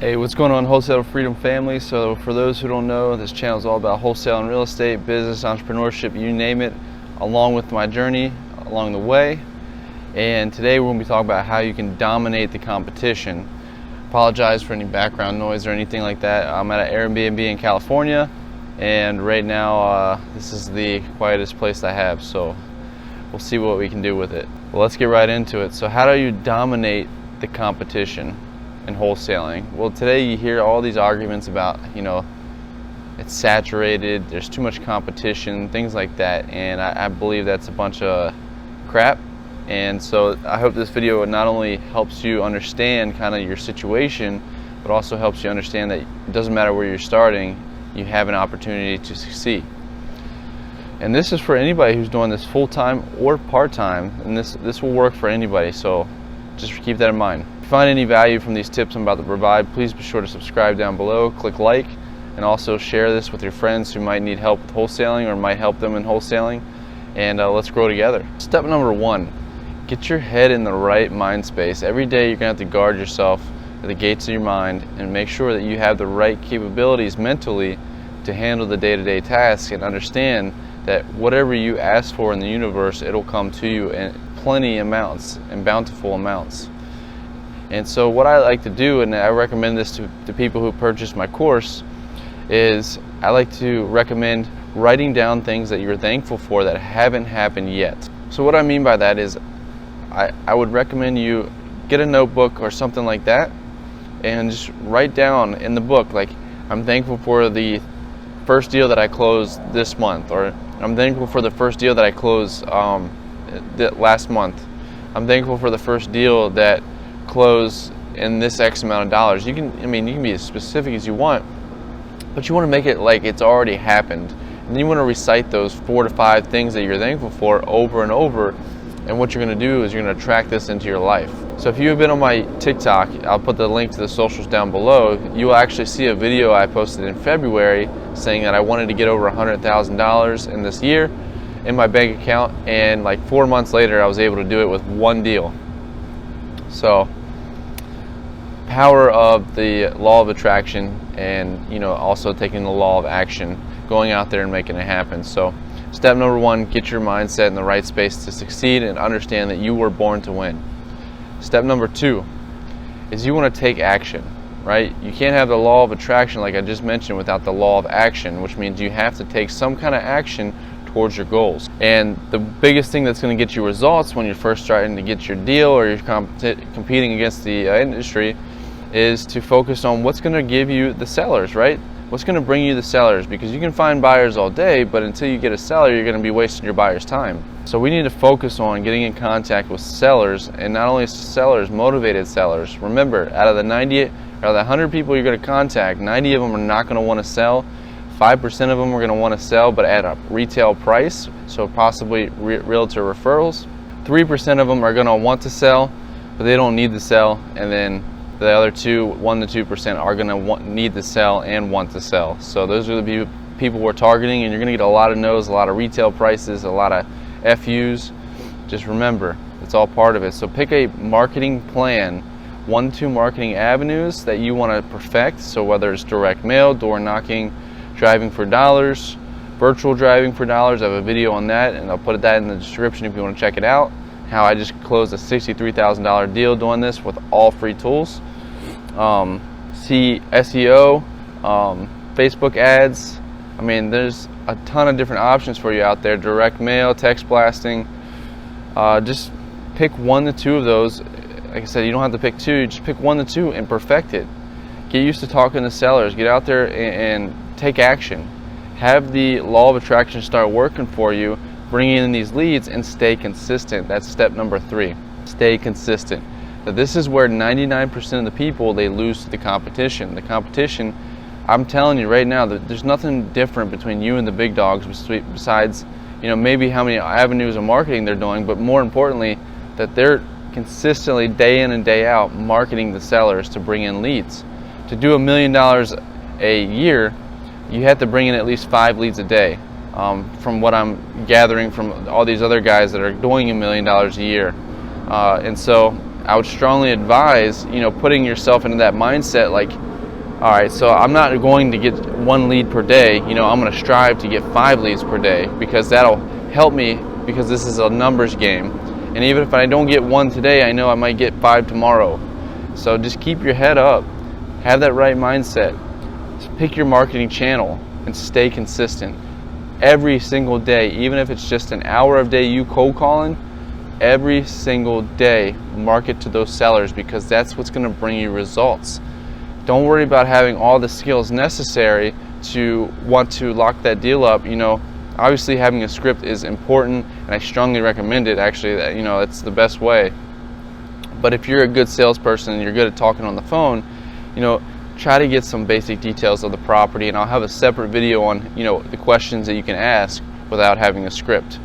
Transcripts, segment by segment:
Hey, what's going on, Wholesale Freedom family? So for those who don't know, this channel is all about wholesale and real estate, business, entrepreneurship, you name it, along with my journey along the way. And today we're going to be talking about how you can dominate the competition. Apologize for any background noise or anything like that. I'm at an Airbnb in California, and right now this is the quietest place I have, so we'll see what we can do with it. Well, let's get right into it. So how do you dominate the competition in wholesaling? Well, today you hear all these arguments about, it's saturated, there's too much competition, things like that, and I believe that's a bunch of crap. And so I hope this video not only helps you understand kind of your situation, but also helps you understand that it doesn't matter where you're starting, you have an opportunity to succeed. And this is for anybody who's doing this full-time or part-time, and this will work for anybody, so just keep that in mind. If you find any value from these tips I'm about to provide, please be sure to subscribe down below, click like, and also share this with your friends who might need help with wholesaling or might help them in wholesaling, and let's grow together. Step number one, get your head in the right mind space. Every day you're going to have to guard yourself at the gates of your mind and make sure that you have the right capabilities mentally to handle the day-to-day tasks, and understand that whatever you ask for in the universe, it'll come to you in plenty amounts and bountiful amounts. And so what I like to do, and I recommend this to people who purchase my course, is I like to recommend writing down things that you're thankful for that haven't happened yet. So what I mean by that is I would recommend you get a notebook or something like that and just write down in the book, like, I'm thankful for the first deal that I closed this month, or I'm thankful for the first deal that I closed last month. I'm thankful for the first deal that closed in this X amount of dollars. You can be as specific as you want, but you want to make it like it's already happened. And then you want to recite those 4 to 5 things that you're thankful for over and over. And what you're going to do is you're going to track this into your life. So if you have been on my TikTok, I'll put the link to the socials down below. You will actually see a video I posted in February saying that I wanted to get over $100,000 in this year in my bank account, and like 4 months later I was able to do it with one deal. So power of the law of attraction, and also taking the law of action, going out there and making it happen. So step number one, get your mindset in the right space to succeed and understand that you were born to win. Step number two is you want to take action, right? You can't have the law of attraction, like I just mentioned, without the law of action, which means you have to take some kind of action towards your goals. And the biggest thing that's going to get you results when you're first starting to get your deal or you're competing against the industry is to focus on what's going to give you the sellers, right? What's going to bring you the sellers? Because you can find buyers all day, but until you get a seller, you're going to be wasting your buyer's time. So we need to focus on getting in contact with sellers, and not only sellers, motivated sellers. Remember, out of the 100 people you're going to contact, 90 of them are not going to want to sell. 5% of them are going to want to sell, but at a retail price, so possibly realtor referrals. 3% of them are going to want to sell, but they don't need to sell, and then the other 1 to 2% are going to need to sell and want to sell. So those are the people we're targeting, and you're going to get a lot of no's, a lot of retail prices, a lot of FUs. Just remember, it's all part of it. So pick a marketing plan, 1 to 2 marketing avenues that you want to perfect. So whether it's direct mail, door knocking, driving for dollars, virtual driving for dollars, I have a video on that, and I'll put that in the description if you want to check it out. How I just closed a $63,000 deal doing this with all free tools. See SEO, Facebook ads. There's a ton of different options for you out there. Direct mail, text blasting. Just pick 1 to 2 of those. Like I said, you don't have to pick 2. Just pick 1 to 2 and perfect it. Get used to talking to sellers. Get out there and take action. Have the law of attraction start working for you, bringing in these leads, and stay consistent. That's step number 3. Stay consistent. Now, this is where 99% of the people, they lose to the competition. The competition, I'm telling you right now, that there's nothing different between you and the big dogs besides, maybe how many avenues of marketing they're doing, but more importantly, that they're consistently, day in and day out, marketing the sellers to bring in leads. To do $1 million a year, you have to bring in at least 5 leads a day. From what I'm gathering from all these other guys that are doing $1 million a year. And so I would strongly advise, putting yourself into that mindset, like, All right, so I'm not going to get 1 lead per day. I'm going to strive to get 5 leads per day, because that'll help me, because this is a numbers game. And even if I don't get 1 today, I know I might get 5 tomorrow. So just keep your head up, have that right mindset, pick your marketing channel, and stay consistent. Every single day, even if it's just an hour of day you cold calling, every single day market to those sellers, because that's what's going to bring you results. Don't worry about having all the skills necessary to want to lock that deal up. Obviously having a script is important, and I strongly recommend it. Actually, it's the best way. But if you're a good salesperson and you're good at talking on the phone, try to get some basic details of the property, and I'll have a separate video on the questions that you can ask without having a script.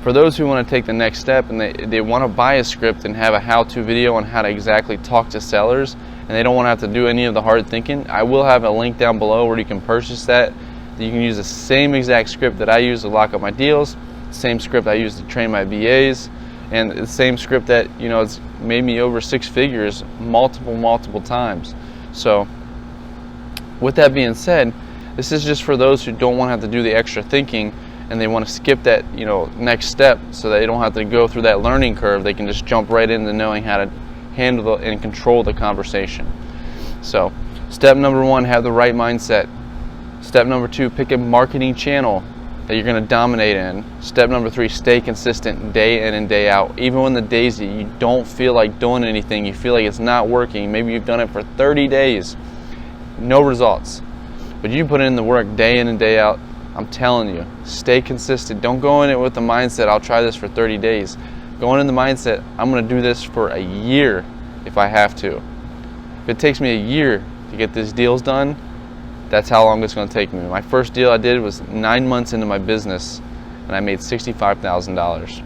For those who want to take the next step and they want to buy a script and have a how-to video on how to exactly talk to sellers, and they don't want to have to do any of the hard thinking, I will have a link down below where you can purchase that. You can use the same exact script that I use to lock up my deals, same script I use to train my VAs, and the same script that it's made me over 6 figures multiple times. So with that being said, this is just for those who don't want to have to do the extra thinking, and they want to skip that next step, so they don't have to go through that learning curve. They can just jump right into knowing how to handle and control the conversation. So step number 1, have the right mindset. Step number 2, pick a marketing channel that you're going to dominate in. Step number 3, stay consistent day in and day out. Even when the days that you don't feel like doing anything, you feel like it's not working, maybe you've done it for 30 days, no results, but you put in the work day in and day out. I'm telling you, stay consistent. Don't go in it with the mindset, I'll try this for 30 days. Go in the mindset, I'm going to do this for a year if I have to. If it takes me a year to get these deals done, that's how long it's going to take me. My first deal I did was 9 months into my business, and I made $65,000.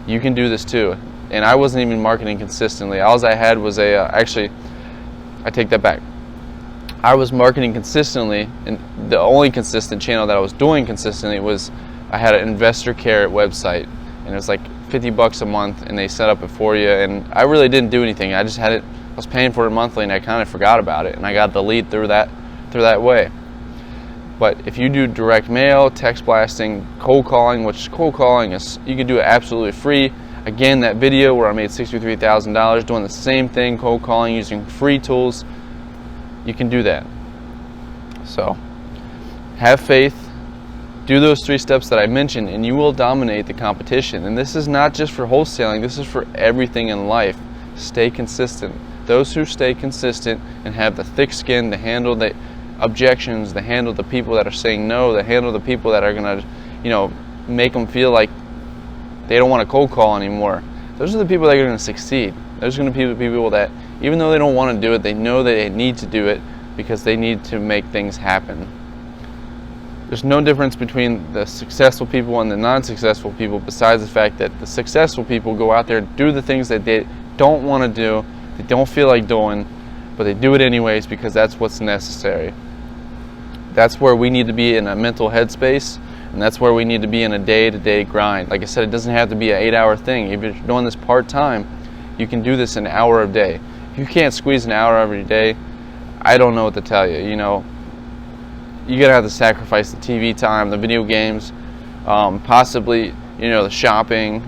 You can do this too. And I wasn't even marketing consistently. All I had was actually, I take that back. I was marketing consistently, and the only consistent channel that I was doing consistently was I had an investor care website, and it was like $50 a month, and they set up it for you, and I really didn't do anything. I just had it, I was paying for it monthly, and I kind of forgot about it, and I got the lead through that way. But if you do direct mail, text blasting, cold calling, which cold calling is, you can do it absolutely free. Again, that video where I made $63,000 doing the same thing, cold calling, using free tools, you can do that. So have faith, do those 3 steps that I mentioned, and you will dominate the competition. And this is not just for wholesaling, this is for everything in life. Stay consistent. Those who stay consistent and have the thick skin to handle the objections, to handle the people that are saying no, to handle the people that are going to make them feel like they don't want to cold call anymore, those are the people that are going to succeed. Those are going to be the people that, even though they don't want to do it, they know that they need to do it because they need to make things happen. There's no difference between the successful people and the non-successful people, besides the fact that the successful people go out there and do the things that they don't want to do, they don't feel like doing, but they do it anyways because that's what's necessary. That's where we need to be in a mental headspace, and that's where we need to be in a day-to-day grind. Like I said, it doesn't have to be an 8-hour thing. If you're doing this part-time, you can do this an hour a day. If you can't squeeze an hour every day, I don't know what to tell you. You're gonna have to sacrifice the TV time, the video games, possibly the shopping.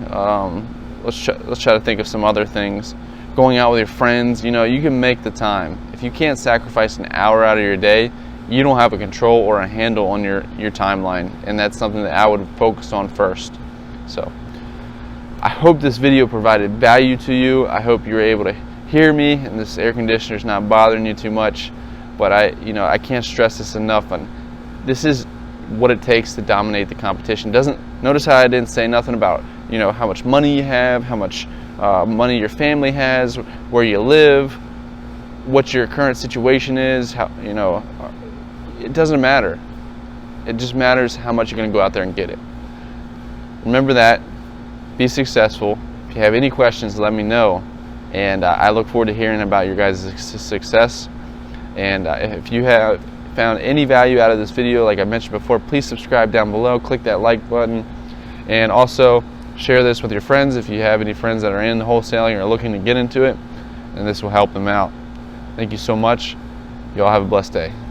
Let's try to think of some other things. Going out with your friends. You can make the time. If you can't sacrifice an hour out of your day, you don't have a control or a handle on your timeline, and that's something that I would focus on first. So I hope this video provided value to you. I hope you're able to hear me and this air conditioner is not bothering you too much. But I can't stress this enough. And this is what it takes to dominate the competition. Notice how I didn't say nothing about how much money you have, how much money your family has, where you live, what your current situation is. It doesn't matter. It just matters how much you're going to go out there and get it. Remember that. Be successful. If you have any questions, let me know. And I look forward to hearing about your guys' success. And if you have found any value out of this video, like I mentioned before, please subscribe down below, click that like button, and also share this with your friends if you have any friends that are in wholesaling or looking to get into it, and this will help them out. Thank you so much. Y'all have a blessed day.